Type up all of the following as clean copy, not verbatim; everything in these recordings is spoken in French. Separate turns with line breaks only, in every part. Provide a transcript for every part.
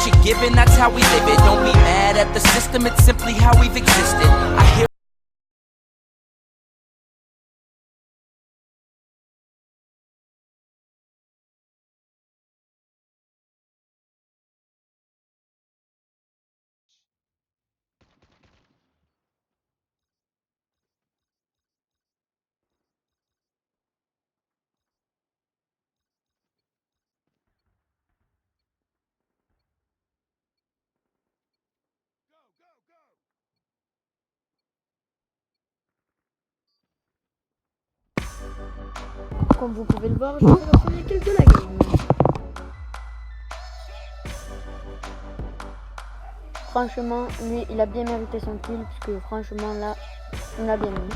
shit given, that's how we live it. Don't be mad at the system, it's simply how we've existed. I hear
Comme vous pouvez le voir, je fais le premier kill de la game. Franchement, lui, il a bien mérité son kill, puisque franchement, là, on a bien mis.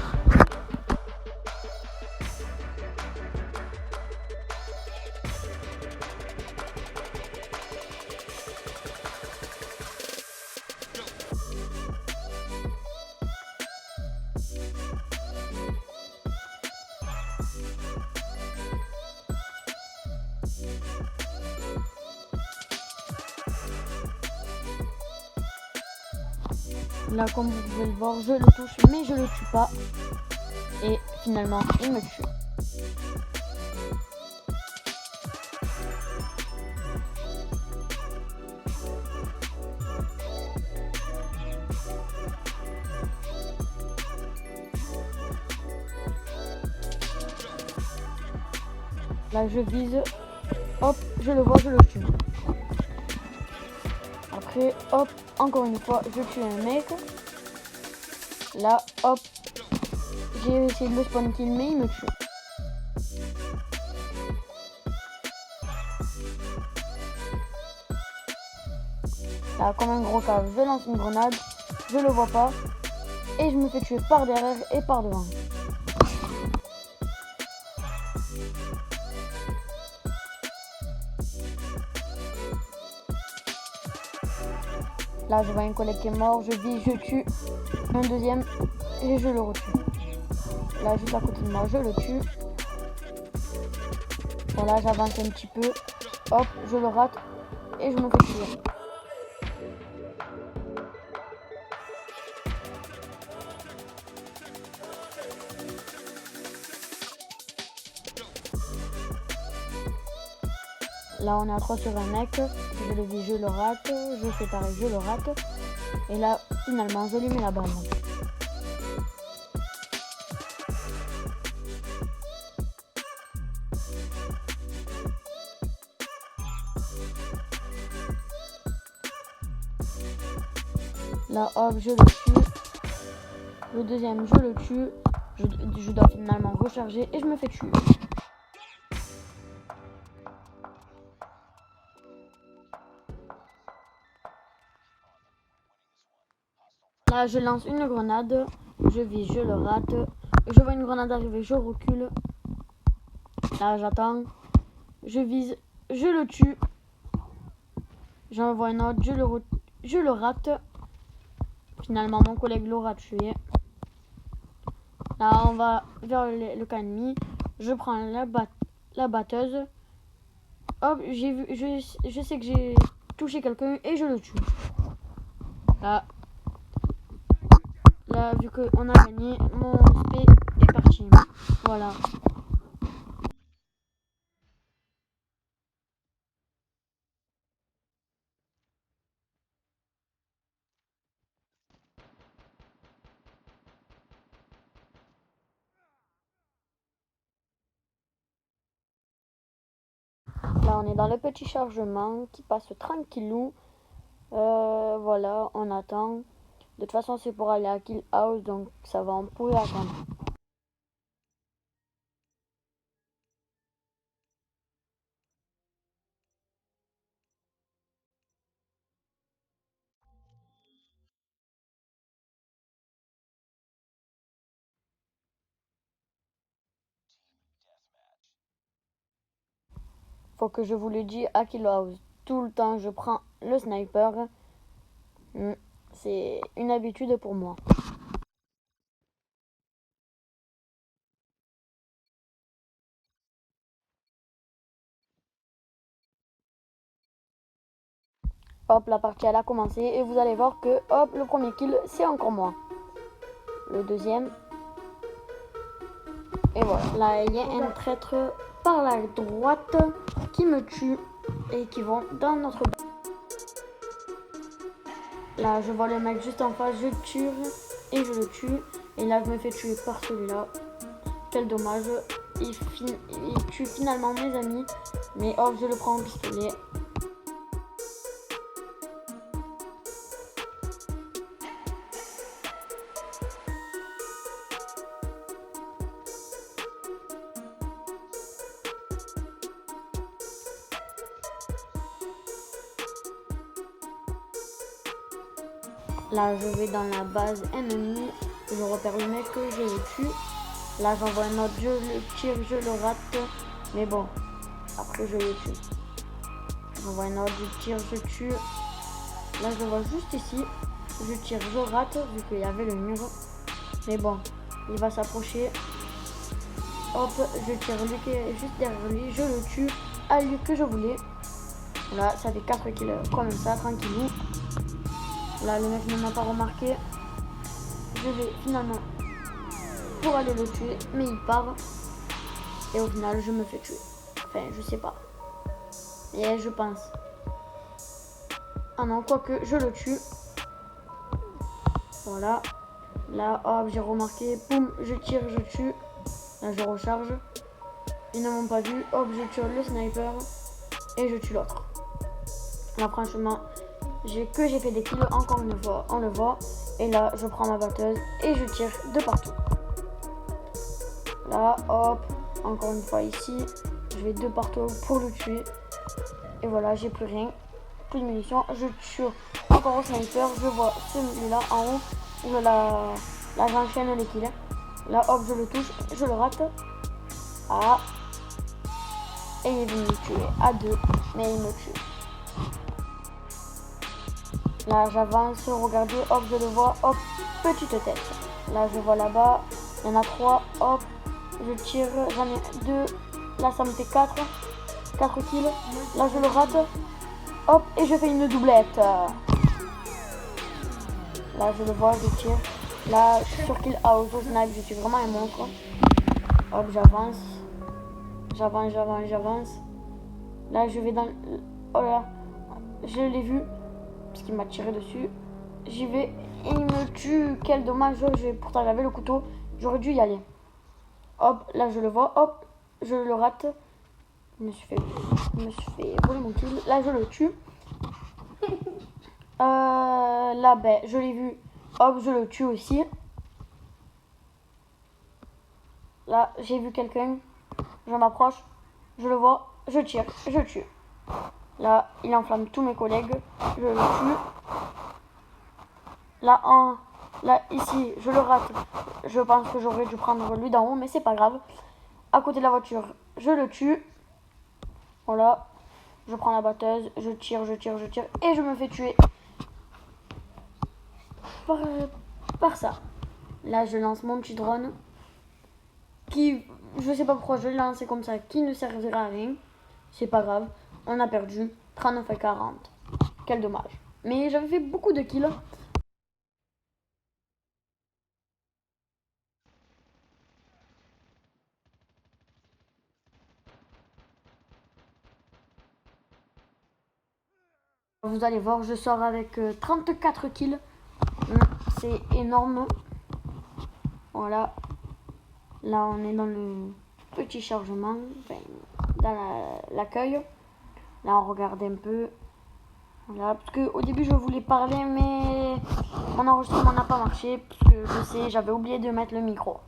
Là, comme vous pouvez le voir, je le touche, mais je le tue pas. Et finalement, il me tue. Là, je vise. Hop, je le vois, je le tue. Après, hop, encore une fois, je tue un mec. Là, hop, j'ai essayé de le spawn kill, mais il me tue. Là, comme un gros cave, je lance une grenade, je le vois pas, et je me fais tuer par derrière et par devant. Là, je vois un collègue qui est mort, je vis, je tue un deuxième et je le retue. Là, juste à côté de moi, je le tue. Voilà, j'avance un petit peu. Hop, je le rate et je me fais tuer. Là, on est à 3 sur un mec. Je le vis, je le rate. Je fais pareil, je le rate. Et là, finalement, je lui mets la balle. Là, hop, je le tue. Le deuxième, je le tue. Je dois finalement recharger et je me fais tuer. Là, je lance une grenade. Je vise, je le rate. Je vois une grenade arriver, je recule. Là, j'attends. Je vise, je le tue. J'en vois un autre, je le rate. Finalement, mon collègue l'aura tué. Là, on va vers le camp ennemi. Je prends la batteuse. Hop, j'ai vu, je sais que j'ai touché quelqu'un et je le tue. Là, vu qu'on a gagné, mon SP est parti. Voilà. Là, on est dans le petit chargement qui passe tranquillou. Voilà, on attend. De toute façon, c'est pour aller à Kill House, donc ça va, on pourrait attendre. Faut que je vous le dise, à Kill House, tout le temps, je prends le sniper. C'est une habitude pour moi. Hop, la partie elle a commencé et vous allez voir que hop, le premier kill c'est encore moi. Le deuxième. Et voilà. Là, il y a un traître par la droite qui me tue et qui vont dans notre... Là, je vois le mec juste en face, je tire et je le tue. Et là, je me fais tuer par celui-là. Quel dommage. Il tue finalement mes amis. Mais hop, je le prends au pistolet. Là, je vais dans la base ennemie. Je repère le mec, je le tue. Là, j'envoie un autre, je le tire, je le rate. Mais bon, après, je le tue. J'envoie un autre, je tire, je tue. Là, je le vois juste ici. Je tire, je rate, vu qu'il y avait le mur. Mais bon, il va s'approcher. Hop, je tire lui qui est juste derrière lui. Je le tue à lui que je voulais. Là, ça fait 4 kills comme ça, tranquillou. Là, le mec ne m'a pas remarqué. Je vais finalement pour aller le tuer, mais il part. Et au final, je me fais tuer. Enfin, je sais pas. Et je pense. Ah non, quoique, je le tue. Voilà. Là, hop, j'ai remarqué. Boum, je tire, je tue. Là, je recharge. Ils ne m'ont pas vu. Hop, je tue le sniper. Et je tue l'autre. Là, franchement, j'ai fait des kills encore une fois. On le voit. Et là, je prends ma batteuse et je tire de partout. Là, hop, encore une fois ici. Je vais de partout pour le tuer. Et voilà, j'ai plus rien. Plus de munitions. Je tue encore au sniper. Je vois celui-là en haut. Où là, j'enchaîne les kills. Là, hop, je le touche. Je le rate. Ah. Et il est venu me tuer à deux. Mais il me tue. Là, j'avance. Regardez, hop, je le vois. Hop, petite tête. Là, je vois là-bas. Il y en a 3. Hop, je tire. J'en ai 2. Là, ça me fait 4. 4 kills. Là, je le rate. Hop, et je fais une doublette. Là, je le vois, je tire. Là, je suis sur kill out au snipe. Je suis vraiment un monstre. Hop, j'avance. J'avance. Là, je vais dans... Oh là, je l'ai vu. Parce qu'il m'a tiré dessus. J'y vais et il me tue. Quel dommage. Pourtant, j'avais le couteau. J'aurais dû y aller. Hop, là, je le vois. Hop, je le rate. Je me suis fait voler mon kill. Là, je le tue. Là, ben, je l'ai vu. Hop, je le tue aussi. Là, j'ai vu quelqu'un. Je m'approche. Je le vois. Je tire. Je tue. Là, il enflamme tous mes collègues. Je le tue. Là, ici, je le rate. Je pense que j'aurais dû prendre lui d'en haut, mais c'est pas grave. À côté de la voiture, je le tue. Voilà. Je prends la batteuse. Je tire. Et je me fais tuer par ça. Là, je lance mon petit drone. Qui, je sais pas pourquoi je l'ai lancé comme ça, qui ne servira à rien. C'est pas grave. On a perdu 39 à 40. Quel dommage. Mais j'avais fait beaucoup de kills. Vous allez voir, je sors avec 34 kills. C'est énorme. Voilà. Là, on est dans le petit chargement. Enfin, dans l'accueil. Là, on regarde un peu. Voilà, parce qu'au début, je voulais parler, mais mon enregistrement n'a pas marché. Parce que je sais, j'avais oublié de mettre le micro.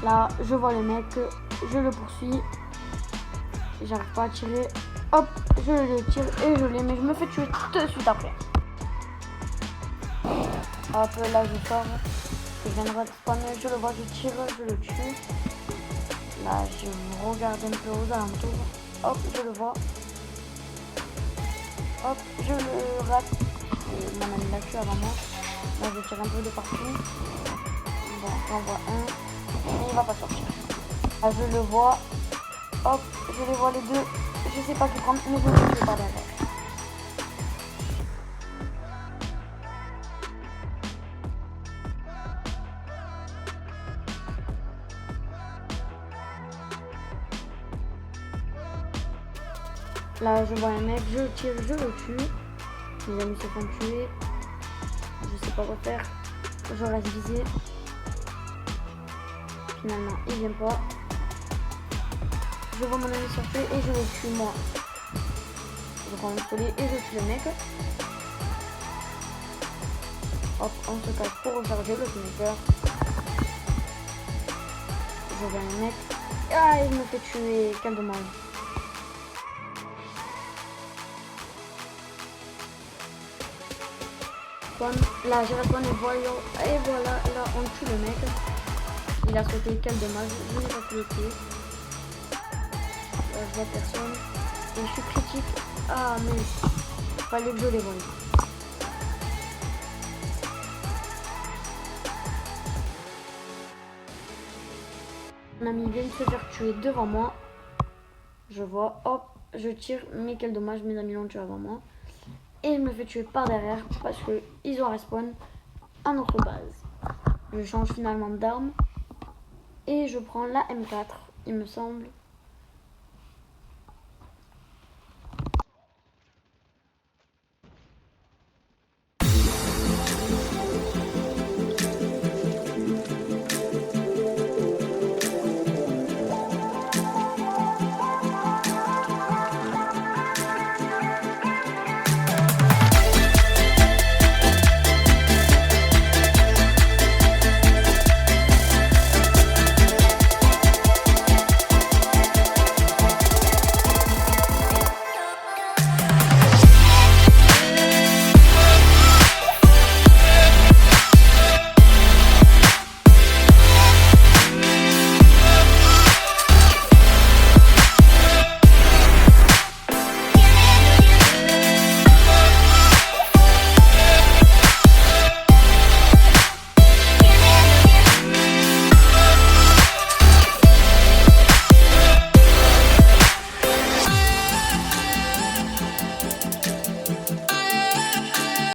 Là, je vois le mec, je le poursuis. J'arrive pas à tirer. Hop, je le tire et je l'ai, mais je me fais tuer tout de suite après. Hop, là je sors. Je viens de respawner, je le vois, je tire, je le tue. Là, je regarde un peu aux alentours. Hop, je le vois. Hop, je le rate. Mon ami l'a tué avant moi. Là, je tire un peu de partout. Bon, j'en vois un. Mais il va pas sortir. Là, je le vois. Hop, je les vois les deux. Je sais pas qui prendre, mais je ne sais pas derrière. Là, je vois un mec, je le tire, je le tue. Mes amis se font tuer. Je sais pas quoi faire. Je reste visé. Finalement, il vient pas. Je vois mon ami sortir et je le tue moi. Je prends le pistolet et je tue le mec. Hop, on se cache pour recharger le sniper. Je vois un mec. Ah, il me fait tuer. Quel dommage. Là, j'ai respawn et voilà, là, on tue le mec. Il a sauté, quel dommage. Je n'ai pas pu le tuer. Là, je vois personne. Et je suis critique. Ah, mais fallait que je les voie. Mon ami vient de se faire tuer devant moi. Je vois, hop, je tire, mais quel dommage, mes amis l'ont tué avant moi. Et il me fait tuer par derrière parce qu'ils ont respawn à notre base. Je change finalement d'arme et je prends la M4, il me semble.